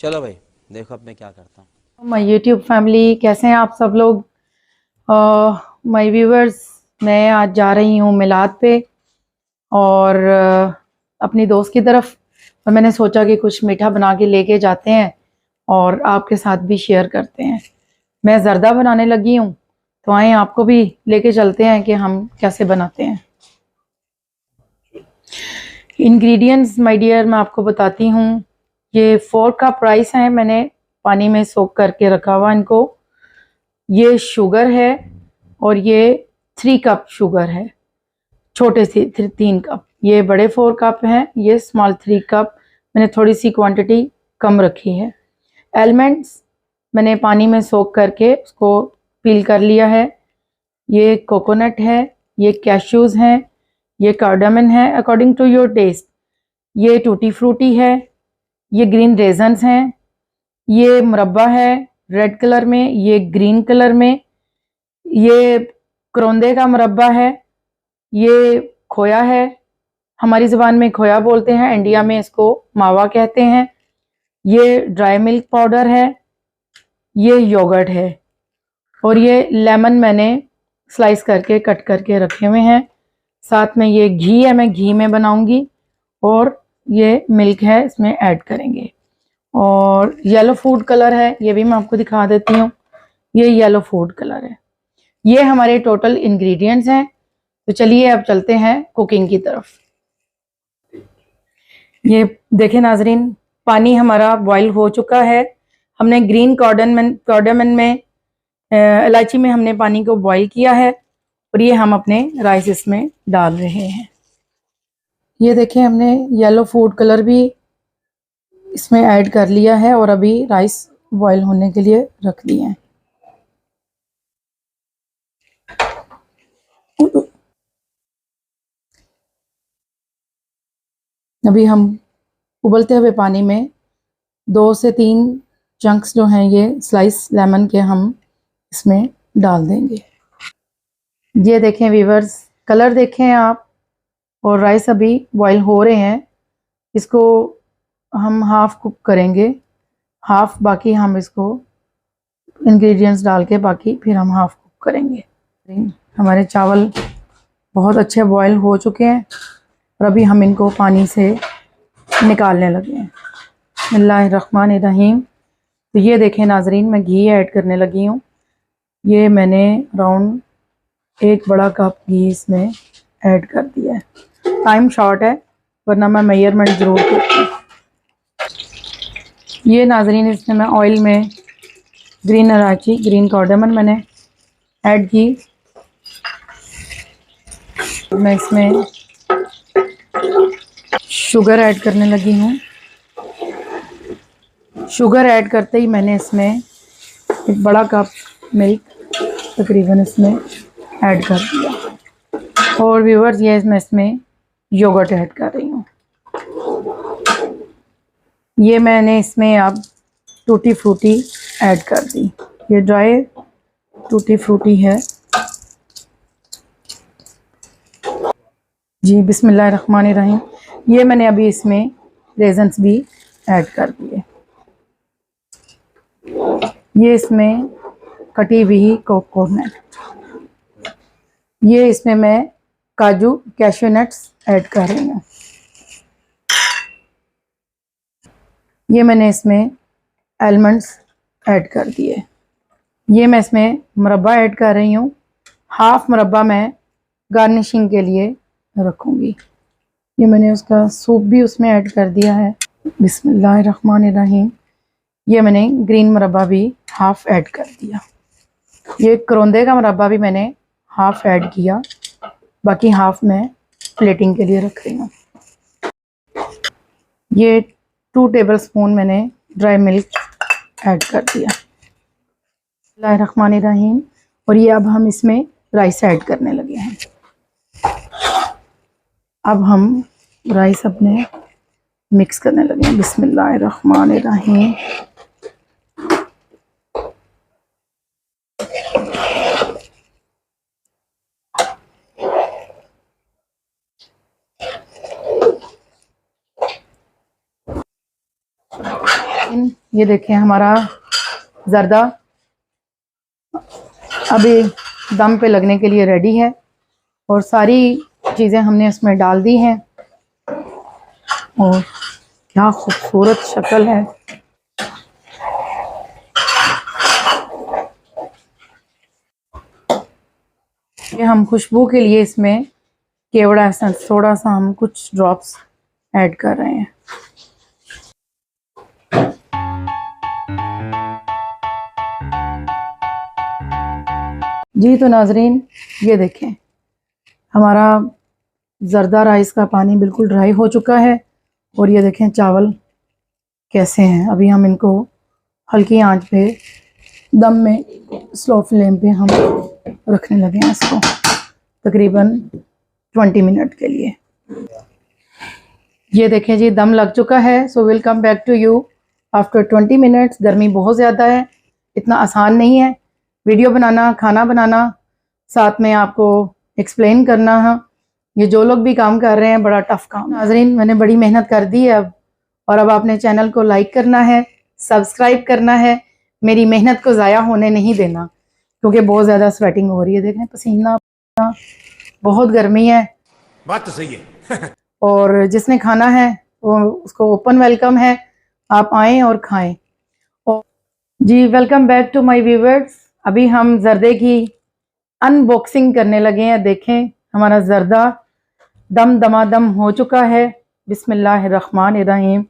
चलो भाई, देखो अब मैं क्या करता हूँ। माय यूट्यूब फैमिली, कैसे हैं आप सब लोग। माय व्यूवर्स, मैं आज जा रही हूँ मिलाद पे और अपनी दोस्त की तरफ। और मैंने सोचा कि कुछ मीठा बना के लेके जाते हैं और आपके साथ भी शेयर करते हैं। मैं ज़र्दा बनाने लगी हूँ, तो आए आपको भी लेके चलते हैं कि हम कैसे बनाते हैं। इंग्रेडिएंट्स माय डियर मैं आपको बताती हूँ। ये 4 कप राइस है, मैंने पानी में सोक करके रखा हुआ इनको। ये शुगर है और ये 3 कप शुगर है, छोटे से 3 कप। ये बड़े 4 कप हैं, ये स्मॉल 3 कप। मैंने थोड़ी सी क्वांटिटी कम रखी है। एलिमेंट्स मैंने पानी में सोक करके उसको पील कर लिया है। ये कोकोनट है, ये कैश्यूज़ हैं, ये कार्डामन है अकॉर्डिंग टू योर टेस्ट। ये टूटी फ्रूटी है, ये ग्रीन रेजन्स हैं, ये मुरब्बा है रेड कलर में, ये ग्रीन कलर में, ये करौंदे का मुरब्बा है, ये खोया है। हमारी ज़बान में खोया बोलते हैं, इंडिया में इसको मावा कहते हैं। ये ड्राई मिल्क पाउडर है, ये योगर्ट है और ये लेमन मैंने स्लाइस करके कट करके रखे हुए हैं। साथ में ये घी है, मैं घी में बनाऊंगी और ये मिल्क है, इसमें ऐड करेंगे। और येलो फूड कलर है, ये भी मैं आपको दिखा देती हूँ। ये येलो फूड कलर है। ये हमारे टोटल इंग्रेडिएंट्स हैं। तो चलिए अब चलते हैं कुकिंग की तरफ। ये देखें नाजरीन, पानी हमारा बॉईल हो चुका है। हमने ग्रीन कार्डामन में इलायची में हमने पानी को बॉईल किया है और ये हम अपने राइस इसमें डाल रहे हैं। ये देखें, हमने येलो फूड कलर भी इसमें ऐड कर लिया है और अभी राइस बॉईल होने के लिए रख दिए हैं। अभी हम उबलते हुए पानी में 2 से 3 चंक्स जो हैं ये स्लाइस लेमन के हम इसमें डाल देंगे। ये देखें व्यूवर्स, कलर देखें आप। और राइस अभी बॉईल हो रहे हैं। इसको हम हाफ कुक करेंगे, हाफ बाकी हम इसको इंग्रेडिएंट्स डाल के बाकी फिर हम हाफ कुक करेंगे। हमारे चावल बहुत अच्छे बॉईल हो चुके हैं और अभी हम इनको पानी से निकालने लगे हैं। बिस्मिल्लाहिर्रहमानिर्रहीम। तो ये देखें नाजरीन, मैं घी ऐड करने लगी हूँ। ये मैंने राउंड 1 बड़ा कप घी इसमें ऐड कर दिया है। टाइम शॉर्ट है वरना मैं मेजरमेंट ज़रूर करती। ये नाजरीन, इसमें मैं ऑयल में ग्रीन इलायची, ग्रीन कार्डामन मैंने ऐड की। मैं इसमें शुगर ऐड करने लगी हूँ। शुगर ऐड करते ही मैंने इसमें 1 बड़ा कप मिल्क तकरीबन इसमें ऐड कर दिया। और व्यूअर्स, ये मैं इसमें योगर्ट ऐड कर रही हूँ। ये मैंने इसमें अब टूटी फ्रूटी ऐड कर दी। ये ड्राई टूटी फ्रूटी है जी। बिस्मिल्लाहिर्रहमानिर्रहीम। ये मैंने अभी इसमें रेजन्स भी ऐड कर दिए। ये इसमें कटी हुई कोकोनट, ये इसमें मैं काजू कैश्यू नट्स ऐड कर रही हूँ। ये मैंने इसमें आलमंड्स ऐड कर दिए। ये मैं इसमें मुरब्बा ऐड कर रही हूँ। हाफ मुरब्बा मैं गार्निशिंग के लिए रखूँगी। ये मैंने उसका सूप भी उसमें ऐड कर दिया है। बिस्मिल्लाहिर्रहमानिर्रहीम। ये मैंने ग्रीन मुरब्बा भी हाफ ऐड कर दिया। ये करौंदे का मुरब्बा भी मैंने हाफ ऐड किया, बाकी हाफ मैं प्लेटिंग के लिए रख रही हूँ। ये 2 टेबलस्पून मैंने ड्राई मिल्क ऐड कर दिया। बिस्मिल्लाहिर्रहमानिर्रहीम। और ये अब हम इसमें राइस ऐड करने लगे हैं। अब हम राइस अपने मिक्स करने लगे हैं। बिस्मिल्लाहिर्रहमानिर्रहीम। ये देखें हमारा ज़र्दा अभी दम पे लगने के लिए रेडी है और सारी चीज़ें हमने इसमें डाल दी हैं और क्या खूबसूरत शक्ल है। ये हम खुशबू के लिए इसमें केवड़ा एसेंस थोड़ा सा हम कुछ ड्रॉप्स ऐड कर रहे हैं। जी तो नाजरीन ये देखें हमारा ज़र्दा राइस का पानी बिल्कुल ड्राई हो चुका है और ये देखें चावल कैसे हैं। अभी हम इनको हल्की आंच पे दम में स्लो फ्लेम पे हम रखने लगे हैं इसको तकरीबन 20 मिनट के लिए। ये देखें जी दम लग चुका है। So will come back to you after 20 minutes. गर्मी बहुत ज़्यादा है, इतना आसान नहीं है वीडियो बनाना, खाना बनाना, साथ में आपको एक्सप्लेन करना है। ये जो लोग भी काम कर रहे हैं बड़ा टफ काम। नाजरीन मैंने बड़ी मेहनत कर दी है अब, और अब आपने चैनल को लाइक करना है, सब्सक्राइब करना है, मेरी मेहनत को ज़ाया होने नहीं देना क्योंकि बहुत ज़्यादा स्वेटिंग हो रही है। देखें पसीना, बहुत गर्मी है। बात तो सही है। और जिसने खाना है वो उसको ओपन वेलकम है, आप आएँ और खाएं। जी welcome back to my viewers. अभी हम ज़र्दे की अनबॉक्सिंग करने लगे हैं। देखें हमारा ज़र्दा दम दमादम हो चुका है। बिस्मिल्लाहिर्रहमानिर्रहीम।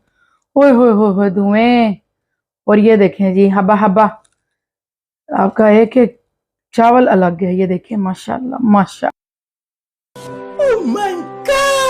ओए होए होए होए धुएं। और ये देखें जी हबा हबा आपका एक एक चावल अलग है। ये देखें माशाल्लाह माशाल्लाह। Oh my God.